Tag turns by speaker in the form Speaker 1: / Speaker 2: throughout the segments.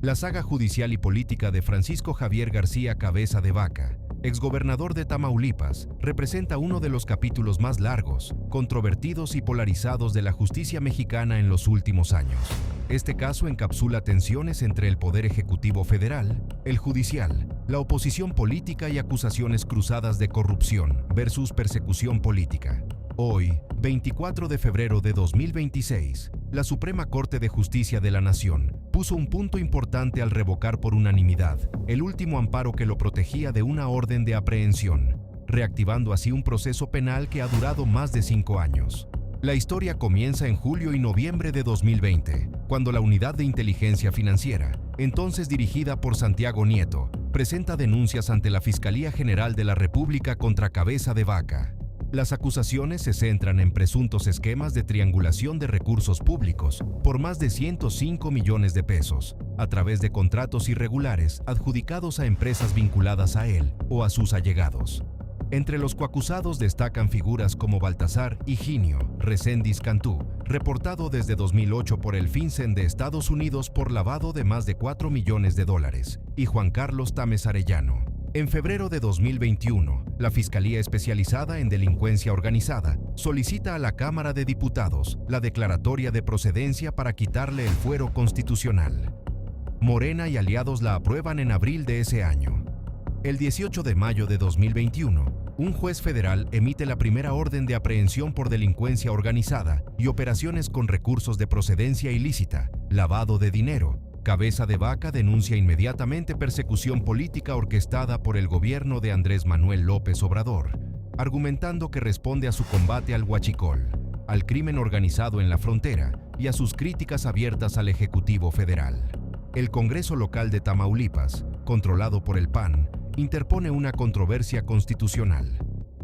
Speaker 1: La saga judicial y política de Francisco Javier García Cabeza de Vaca, exgobernador de Tamaulipas, representa uno de los capítulos más largos, controvertidos y polarizados de la justicia mexicana en los últimos años. Este caso encapsula tensiones entre el Poder Ejecutivo Federal, el Judicial, la oposición política y acusaciones cruzadas de corrupción versus persecución política. Hoy, 24 de febrero de 2026, la Suprema Corte de Justicia de la Nación puso un punto importante al revocar por unanimidad el último amparo que lo protegía de una orden de aprehensión, reactivando así un proceso penal que ha durado más de 5 años. La historia comienza en julio y noviembre de 2020, cuando la Unidad de Inteligencia Financiera, entonces dirigida por Santiago Nieto, presenta denuncias ante la Fiscalía General de la República contra Cabeza de Vaca. Las acusaciones se centran en presuntos esquemas de triangulación de recursos públicos por más de 105 millones de pesos, a través de contratos irregulares adjudicados a empresas vinculadas a él o a sus allegados. Entre los coacusados destacan figuras como Baltasar Higinio Reséndiz Cantú, reportado desde 2008 por el FinCEN de Estados Unidos por lavado de más de $4 millones, y Juan Carlos Támez Arellano. En febrero de 2021, la Fiscalía Especializada en Delincuencia Organizada solicita a la Cámara de Diputados la declaratoria de procedencia para quitarle el fuero constitucional. Morena y aliados la aprueban en abril de ese año. El 18 de mayo de 2021, un juez federal emite la primera orden de aprehensión por delincuencia organizada y operaciones con recursos de procedencia ilícita, lavado de dinero. Cabeza de Vaca denuncia inmediatamente persecución política orquestada por el gobierno de Andrés Manuel López Obrador, argumentando que responde a su combate al huachicol, al crimen organizado en la frontera y a sus críticas abiertas al Ejecutivo Federal. El Congreso local de Tamaulipas, controlado por el PAN, interpone una controversia constitucional.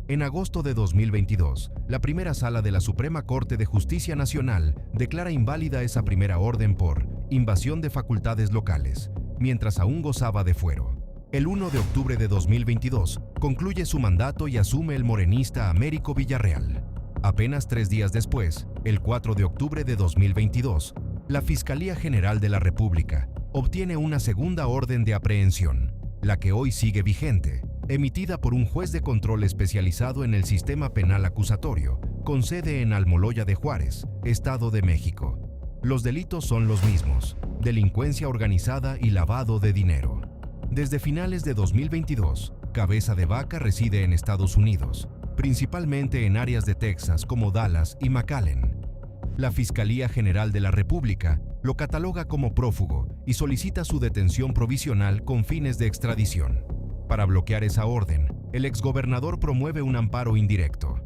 Speaker 1: En agosto de 2022, la primera sala de la Suprema Corte de Justicia Nacional declara inválida esa primera orden por invasión de facultades locales, mientras aún gozaba de fuero. El 1 de octubre de 2022, concluye su mandato y asume el morenista Américo Villarreal. Apenas 3 días después, el 4 de octubre de 2022, la Fiscalía General de la República obtiene una segunda orden de aprehensión, la que hoy sigue vigente, emitida por un juez de control especializado en el sistema penal acusatorio, con sede en Almoloya de Juárez, Estado de México. Los delitos son los mismos: delincuencia organizada y lavado de dinero. Desde finales de 2022, Cabeza de Vaca reside en Estados Unidos, principalmente en áreas de Texas como Dallas y McAllen. La Fiscalía General de la República lo cataloga como prófugo y solicita su detención provisional con fines de extradición. Para bloquear esa orden, el exgobernador promueve un amparo indirecto.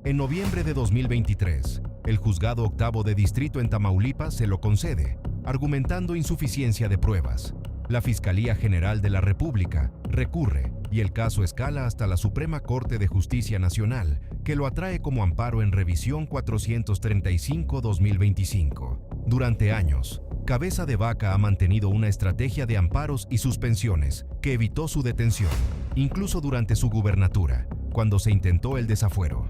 Speaker 1: En noviembre de 2023, el Juzgado Octavo de Distrito en Tamaulipas se lo concede, argumentando insuficiencia de pruebas. La Fiscalía General de la República recurre y el caso escala hasta la Suprema Corte de Justicia Nacional, que lo atrae como amparo en revisión 435-2025. Durante años, Cabeza de Vaca ha mantenido una estrategia de amparos y suspensiones que evitó su detención, incluso durante su gubernatura, cuando se intentó el desafuero.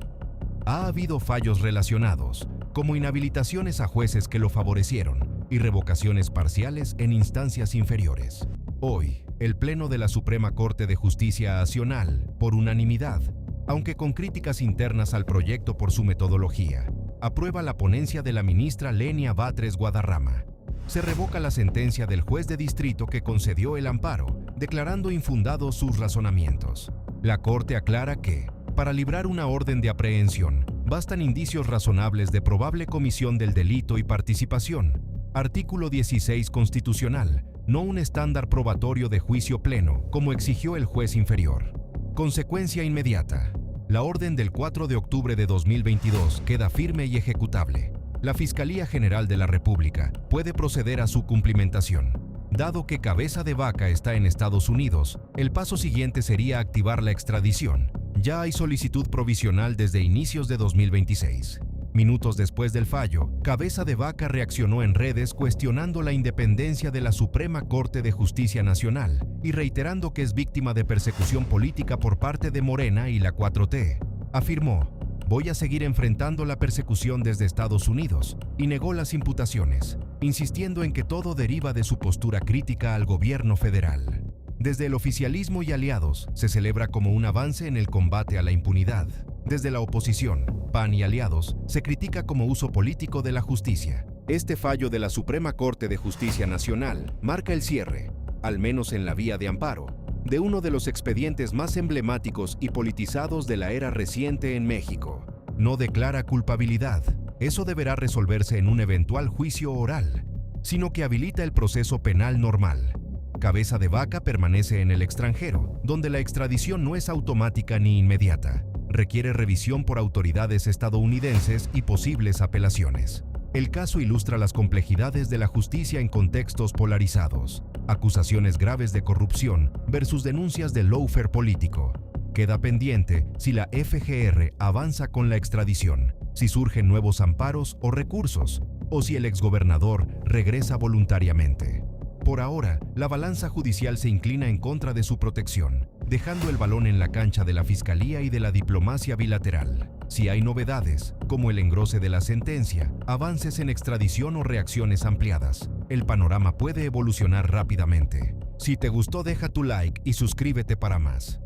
Speaker 1: Ha habido fallos relacionados, como inhabilitaciones a jueces que lo favorecieron y revocaciones parciales en instancias inferiores. Hoy, el Pleno de la Suprema Corte de Justicia Nacional, por unanimidad, aunque con críticas internas al proyecto por su metodología, aprueba la ponencia de la ministra Lenia Batres Guadarrama. Se revoca la sentencia del juez de distrito que concedió el amparo, declarando infundados sus razonamientos. La Corte aclara que, para librar una orden de aprehensión, bastan indicios razonables de probable comisión del delito y participación. Artículo 16 constitucional, no un estándar probatorio de juicio pleno, como exigió el juez inferior. Consecuencia inmediata. La orden del 4 de octubre de 2022 queda firme y ejecutable. La Fiscalía General de la República puede proceder a su cumplimentación. Dado que Cabeza de Vaca está en Estados Unidos, el paso siguiente sería activar la extradición. Ya hay solicitud provisional desde inicios de 2026. Minutos después del fallo, Cabeza de Vaca reaccionó en redes cuestionando la independencia de la Suprema Corte de Justicia Nacional y reiterando que es víctima de persecución política por parte de Morena y la 4T. Afirmó: voy a seguir enfrentando la persecución desde Estados Unidos, y negó las imputaciones, insistiendo en que todo deriva de su postura crítica al gobierno federal. Desde el oficialismo y aliados se celebra como un avance en el combate a la impunidad. Desde la oposición, PAN y aliados, se critica como uso político de la justicia. Este fallo de la Suprema Corte de Justicia Nacional marca el cierre, al menos en la vía de amparo, de uno de los expedientes más emblemáticos y politizados de la era reciente en México. No declara culpabilidad, eso deberá resolverse en un eventual juicio oral, sino que habilita el proceso penal normal. Cabeza de Vaca permanece en el extranjero, donde la extradición no es automática ni inmediata. Requiere revisión por autoridades estadounidenses y posibles apelaciones. El caso ilustra las complejidades de la justicia en contextos polarizados. Acusaciones graves de corrupción versus denuncias de lawfare político. Queda pendiente si la FGR avanza con la extradición, si surgen nuevos amparos o recursos, o si el exgobernador regresa voluntariamente. Por ahora, la balanza judicial se inclina en contra de su protección, dejando el balón en la cancha de la Fiscalía y de la diplomacia bilateral. Si hay novedades, como el engrose de la sentencia, avances en extradición o reacciones ampliadas, el panorama puede evolucionar rápidamente. Si te gustó, deja tu like y suscríbete para más.